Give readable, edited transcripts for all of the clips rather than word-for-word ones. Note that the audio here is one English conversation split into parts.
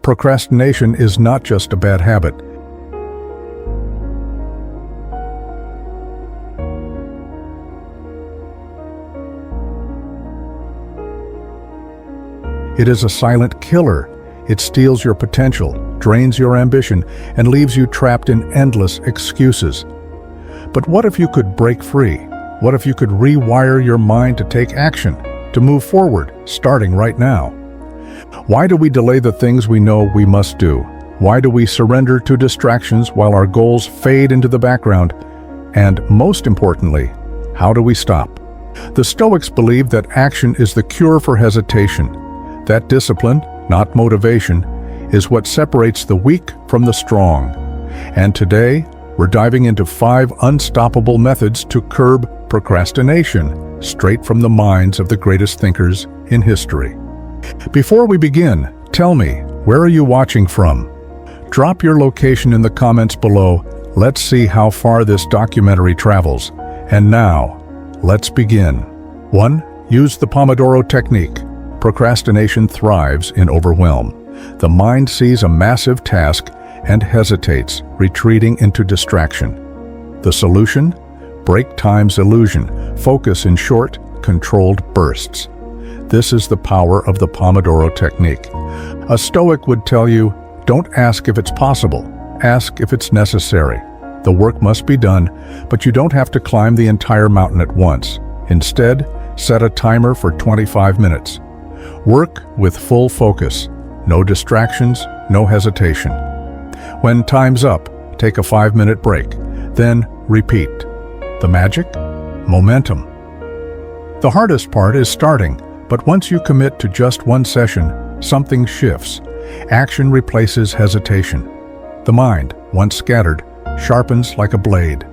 Procrastination is not just a bad habit. It is a silent killer. It steals your potential, drains your ambition, and leaves you trapped in endless excuses. But what if you could break free? What if you could rewire your mind to take action, to move forward, starting right now? Why do we delay the things we know we must do? Why do we surrender to distractions while our goals fade into the background? And most importantly, how do we stop? The Stoics believe that action is the cure for hesitation. That discipline, not motivation, is what separates the weak from the strong. And today, we're diving into 5 unstoppable methods to curb procrastination, straight from the minds of the greatest thinkers in history. Before we begin, tell me, where are you watching from? Drop your location in the comments below. Let's see how far this documentary travels. And now, let's begin. 1. Use the Pomodoro technique. Procrastination thrives in overwhelm. The mind sees a massive task and hesitates, retreating into distraction. The solution? Break time's illusion. Focus in short, controlled bursts. This is the power of the Pomodoro technique. A Stoic would tell you, don't ask if it's possible, ask if it's necessary. The work must be done, but you don't have to climb the entire mountain at once. Instead, set a timer for 25 minutes. Work with full focus, no distractions, no hesitation. When time's up, take a 5-minute break, then repeat. The magic? Momentum. The hardest part is starting, but once you commit to just one session, something shifts. Action replaces hesitation. The mind, once scattered, sharpens like a blade.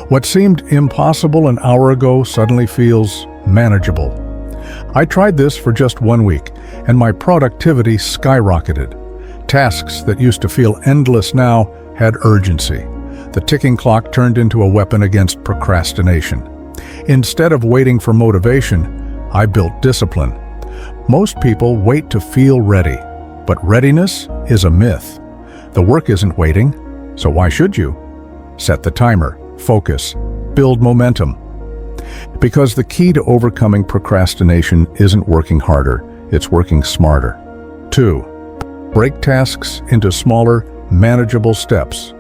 What seemed impossible an hour ago suddenly feels manageable. I tried this for just 1 week, and my productivity skyrocketed. Tasks that used to feel endless now had urgency. The ticking clock turned into a weapon against procrastination. Instead of waiting for motivation, I built discipline. Most people wait to feel ready, but readiness is a myth. The work isn't waiting, so why should you? Set the timer, focus, build momentum. Because the key to overcoming procrastination isn't working harder, it's working smarter. 2. Break tasks into smaller, manageable steps.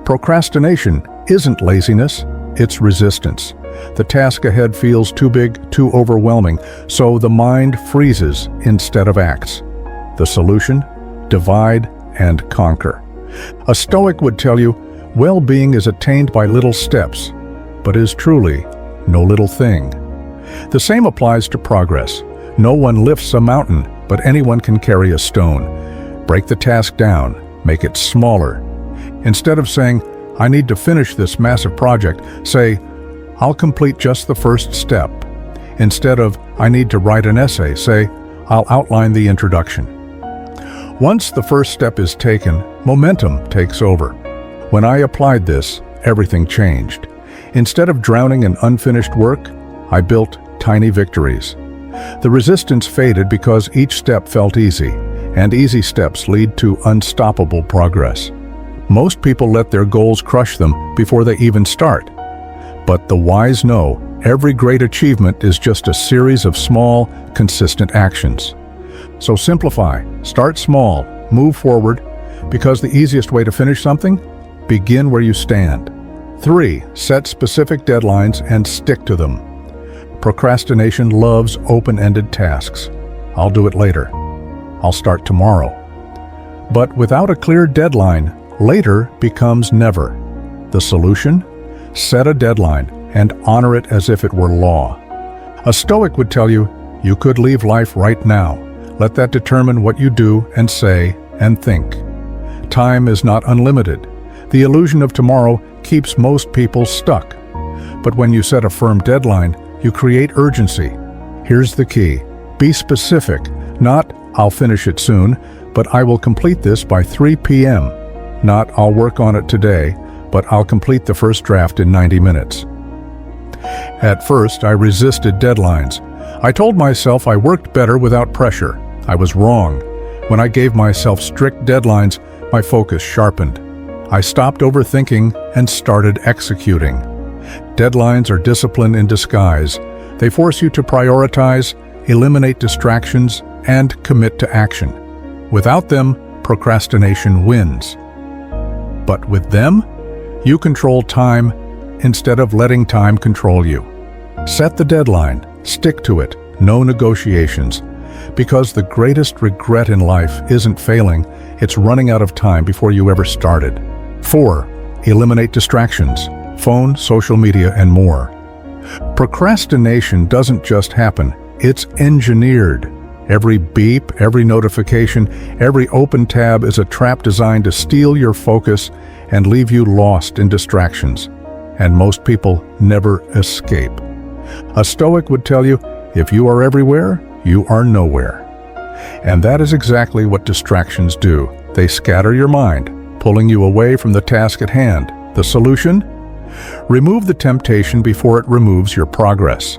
Procrastination isn't laziness, it's resistance. The task ahead feels too big, too overwhelming, so the mind freezes instead of acts. The solution? Divide and conquer. A Stoic would tell you, well-being is attained by little steps, but is truly no little thing. The same applies to progress. No one lifts a mountain, but anyone can carry a stone. Break the task down, make it smaller. Instead of saying, I need to finish this massive project, say, I'll complete just the first step. Instead of, I need to write an essay, say, I'll outline the introduction. Once the first step is taken, momentum takes over. When I applied this, everything changed. Instead of drowning in unfinished work, I built tiny victories. The resistance faded because each step felt easy, and easy steps lead to unstoppable progress. Most people let their goals crush them before they even start. But the wise know every great achievement is just a series of small, consistent actions. So simplify, start small, move forward, because the easiest way to finish something? Begin where you stand. 3. Set specific deadlines and stick to them. Procrastination loves open-ended tasks. I'll do it later. I'll start tomorrow. But without a clear deadline, later becomes never. The solution? Set a deadline and honor it as if it were law. A Stoic would tell you, you could leave life right now. Let that determine what you do and say and think. Time is not unlimited. The illusion of tomorrow keeps most people stuck. But when you set a firm deadline, you create urgency. Here's the key. Be specific, not I'll finish it soon, but I will complete this by 3 p.m. Not I'll work on it today, but I'll complete the first draft in 90 minutes. At first, I resisted deadlines. I told myself I worked better without pressure. I was wrong. When I gave myself strict deadlines, my focus sharpened. I stopped overthinking and started executing. Deadlines are discipline in disguise. They force you to prioritize, eliminate distractions, and commit to action. Without them, procrastination wins. But with them, you control time instead of letting time control you. Set the deadline, stick to it, no negotiations. Because the greatest regret in life isn't failing, it's running out of time before you ever started. 4. Eliminate distractions, phone, social media, and more. Procrastination doesn't just happen, it's engineered. Every beep, every notification, every open tab is a trap designed to steal your focus and leave you lost in distractions. And most people never escape. A Stoic would tell you, if you are everywhere, you are nowhere. And that is exactly what distractions do. They scatter your mind, pulling you away from the task at hand. The solution? Remove the temptation before it removes your progress.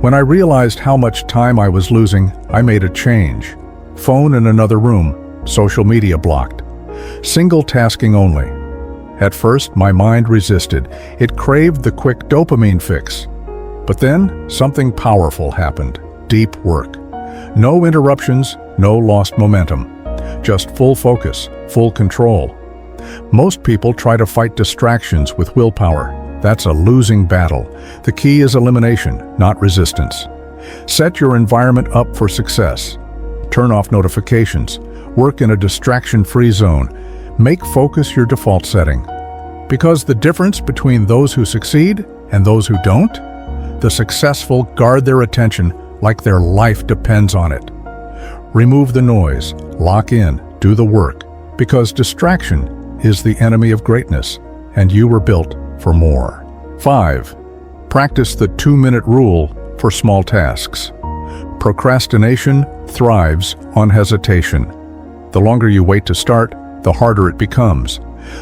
When I realized how much time I was losing, I made a change. Phone in another room, social media blocked. Single tasking only. At first, my mind resisted. It craved the quick dopamine fix. But then, something powerful happened. Deep work. No interruptions, no lost momentum. Just full focus, full control. Most people try to fight distractions with willpower. That's a losing battle. The key is elimination, not resistance. Set your environment up for success. Turn off notifications. Work in a distraction-free zone. Make focus your default setting. Because the difference between those who succeed and those who don't, the successful guard their attention like their life depends on it. Remove the noise, lock in, do the work, because distraction is the enemy of greatness, and you were built for more. 5. Practice the 2-minute rule for small tasks. Procrastination thrives on hesitation. The longer you wait to start, the harder it becomes.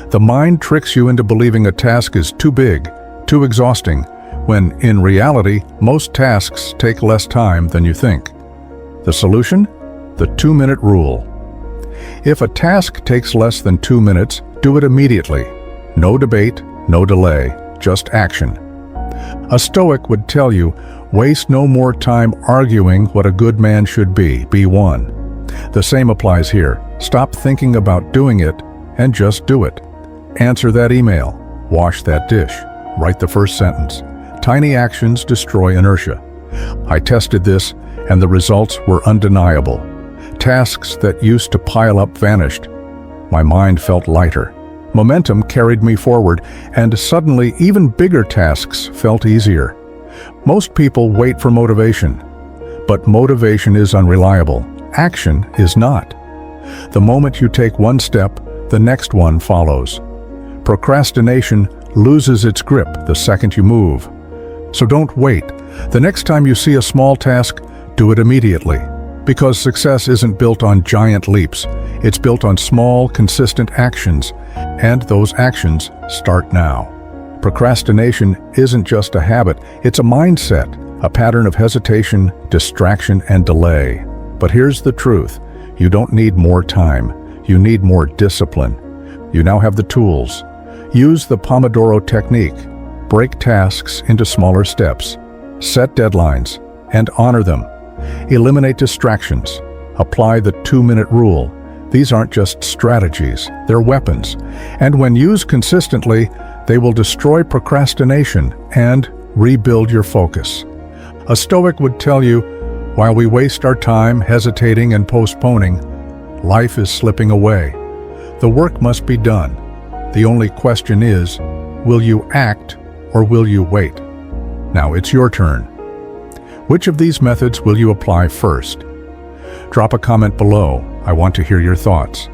The mind tricks you into believing a task is too big, too exhausting, when in reality, most tasks take less time than you think. The solution? The 2-minute rule. If a task takes less than 2 minutes, do it immediately. No debate, no delay, just action. A Stoic would tell you, waste no more time arguing what a good man should be one. The same applies here. Stop thinking about doing it and just do it. Answer that email, wash that dish, write the first sentence. Tiny actions destroy inertia. I tested this, and the results were undeniable. Tasks that used to pile up vanished. My mind felt lighter. Momentum carried me forward, and suddenly even bigger tasks felt easier. Most people wait for motivation, but motivation is unreliable. Action is not. The moment you take one step, the next one follows. Procrastination loses its grip the second you move. So don't wait. The next time you see a small task, do it immediately. Because success isn't built on giant leaps. It's built on small, consistent actions. And those actions start now. Procrastination isn't just a habit, it's a mindset, a pattern of hesitation, distraction, and delay. But here's the truth. You don't need more time. You need more discipline. You now have the tools. Use the Pomodoro technique. Break tasks into smaller steps. Set deadlines and honor them. Eliminate distractions. Apply the 2-minute rule. These aren't just strategies, they're weapons. And when used consistently, they will destroy procrastination and rebuild your focus. A Stoic would tell you, while we waste our time hesitating and postponing, life is slipping away. The work must be done. The only question is, will you act or will you wait? Now it's your turn. Which of these methods will you apply first? Drop a comment below. I want to hear your thoughts.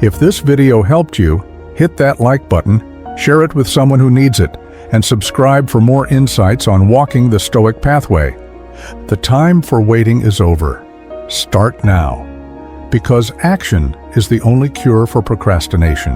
If this video helped you, hit that like button, share it with someone who needs it, and subscribe for more insights on walking the Stoic pathway. The time for waiting is over. Start now. Because action is the only cure for procrastination.